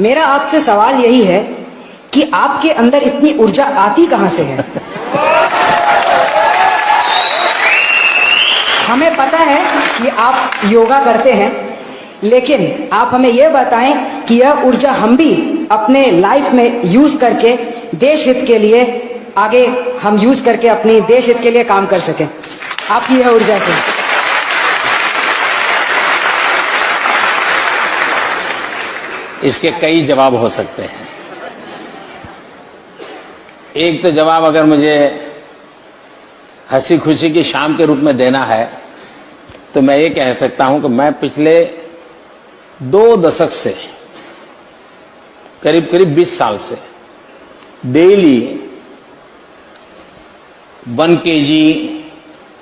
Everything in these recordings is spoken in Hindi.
मेरा आपसे सवाल यही है कि आपके अंदर इतनी ऊर्जा आती कहां से है? हमें पता है कि आप योगा करते हैं, लेकिन आप हमें यह बताएं कि यह ऊर्जा हम भी अपने लाइफ में यूज करके देश हित के लिए आगे हम यूज करके अपनी देश हित के लिए काम कर सकें आपकी यह ऊर्जा से। इसके कई जवाब हो सकते हैं। एक तो जवाब अगर मुझे हंसी खुशी की शाम के रूप में देना है तो मैं ये कह सकता हूं कि मैं पिछले 2 दशक से करीब करीब 20 साल से डेली 1 kg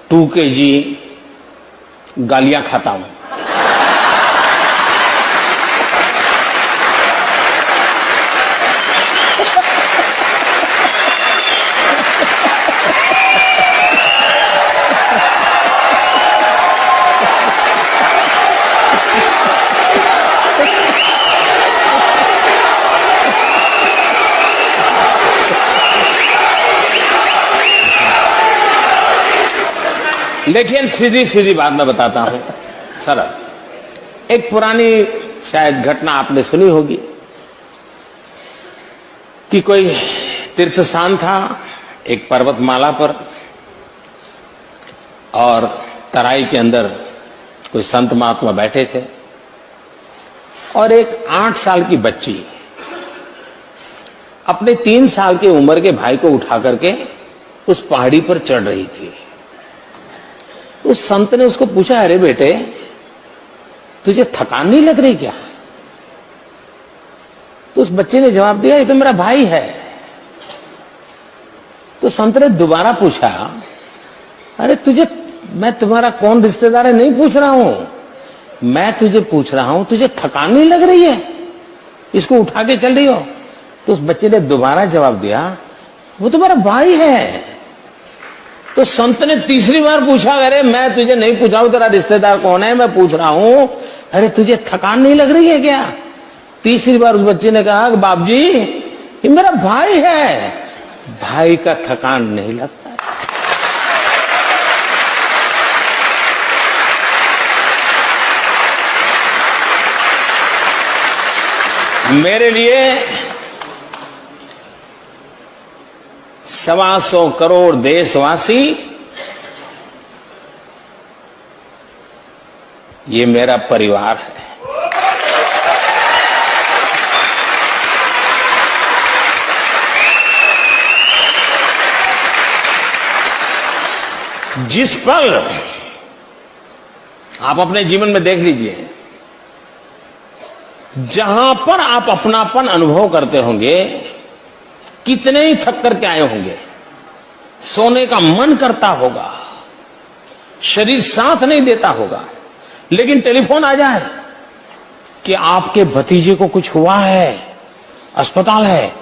2 kg गालियां खाता हूं। लेकिन सीधी सीधी बात मैं बताता हूं, सरल। एक पुरानी शायद घटना आपने सुनी होगी कि कोई तीर्थ स्थान था एक पर्वतमाला पर, और तराई के अंदर कोई संत महात्मा बैठे थे, और एक 8 साल की बच्ची अपने 3 साल की उम्र के भाई को उठा करके उस पहाड़ी पर चढ़ रही थी। उस संत ने उसको पूछा, अरे बेटे तुझे थकान नहीं लग रही क्या? तो उस बच्चे ने जवाब दिया, ये तो मेरा भाई है। तो संत ने दोबारा पूछा, अरे तुझे, मैं तुम्हारा कौन रिश्तेदार है नहीं पूछ रहा हूं, मैं तुझे पूछ रहा हूं तुझे थकान नहीं लग रही है, इसको उठा के चल रही हो? तो उस बच्चे ने दोबारा जवाब दिया, वो तो मेरा भाई है। तो संत ने तीसरी बार पूछा, अरे मैं तुझे नहीं पूछा हूं तेरा रिश्तेदार कौन है, मैं पूछ रहा हूं अरे तुझे थकान नहीं लग रही है क्या? तीसरी बार उस बच्चे ने कहा, बाप जी ये मेरा भाई है, भाई का थकान नहीं लगता। मेरे लिए 125 करोड़ देशवासी ये मेरा परिवार है। जिस पल आप अपने जीवन में देख लीजिए, जहां पर आप अपनापन अनुभव करते होंगे, कितने ही थक करके आए होंगे, सोने का मन करता होगा, शरीर साथ नहीं देता होगा, लेकिन टेलीफोन आ जाए कि आपके भतीजे को कुछ हुआ है, अस्पताल है,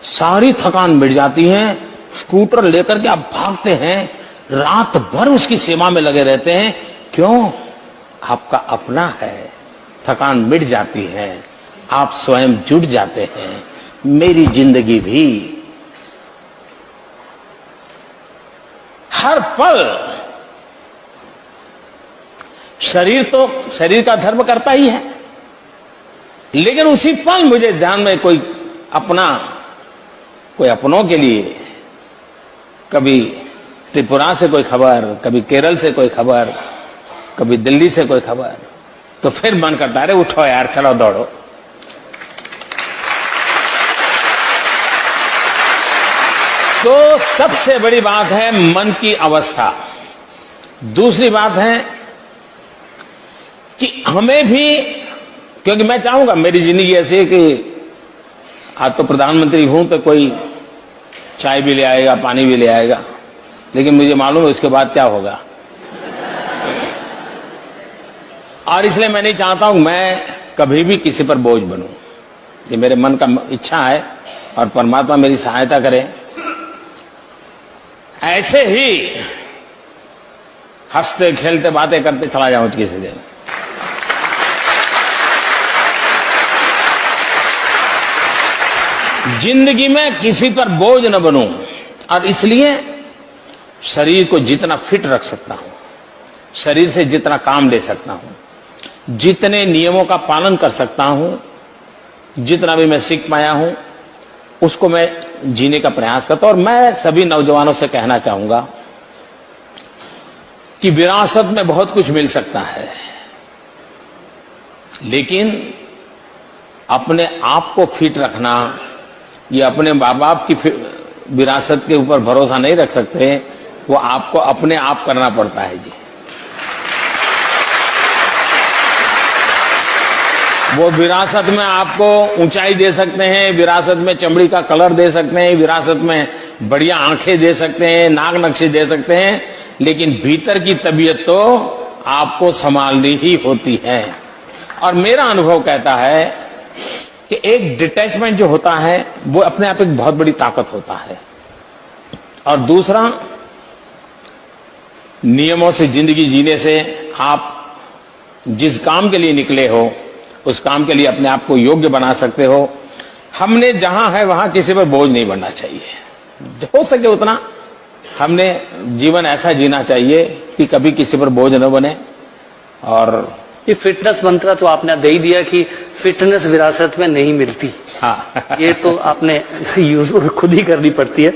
सारी थकान मिट जाती है। स्कूटर लेकर के आप भागते हैं, रात भर उसकी सेवा में लगे रहते हैं। क्यों? आपका अपना है, थकान मिट जाती है, आप स्वयं जुट जाते हैं। मेरी जिंदगी भी हर पल शरीर का धर्म करता ही है, लेकिन उसी पल मुझे ध्यान में कोई अपनों के लिए, कभी त्रिपुरा से कोई खबर, कभी केरल से कोई खबर, कभी दिल्ली से कोई खबर, तो फिर मन करता है, अरे उठो यार, चलो दौड़ो। तो सबसे बड़ी बात है मन की अवस्था। दूसरी बात है कि हमें भी, क्योंकि मैं चाहूंगा मेरी जिंदगी ऐसी है कि आज तो प्रधानमंत्री हूं तो कोई चाय भी ले आएगा, पानी भी ले आएगा, लेकिन मुझे मालूम है उसके बाद क्या होगा। और इसलिए मैं नहीं चाहता हूं मैं कभी भी किसी पर बोझ बनूं। ये मेरे मन का इच्छा है और परमात्मा मेरी सहायता करे, ऐसे ही हंसते खेलते बातें करते चला जाऊं किसी दिन। जिंदगी में किसी पर बोझ न बनूं, और इसलिए शरीर को जितना फिट रख सकता हूं, शरीर से जितना काम ले सकता हूं, जितने नियमों का पालन कर सकता हूं, जितना भी मैं सीख पाया हूं, उसको मैं जीने का प्रयास करता हूं। और मैं सभी नौजवानों से कहना चाहूंगा कि विरासत में बहुत कुछ मिल सकता है, लेकिन अपने आप को फिट रखना, ये अपने माँ बाप की विरासत के ऊपर भरोसा नहीं रख सकते, वो आपको अपने आप करना पड़ता है जी। वो विरासत में आपको ऊंचाई दे सकते हैं, विरासत में चमड़ी का कलर दे सकते हैं, विरासत में बढ़िया आंखें दे सकते हैं, नाक नक्शे दे सकते हैं, लेकिन भीतर की तबीयत तो आपको संभालनी ही होती है। और मेरा अनुभव कहता है कि एक डिटैचमेंट जो होता है वो अपने आप एक बहुत बड़ी ताकत होता है। और दूसरा, नियमों से जिंदगी जीने से आप जिस काम के लिए निकले हो उस काम के लिए अपने आप को योग्य बना सकते हो। हमने जहां है वहां किसी पर बोझ नहीं बनना चाहिए। हो सके उतना हमने जीवन ऐसा जीना चाहिए कि कभी किसी पर बोझ न बने। और ये फिटनेस मंत्र तो आपने दे ही दिया कि फिटनेस विरासत में नहीं मिलती। हाँ ये तो आपने यूज खुद ही करनी पड़ती है।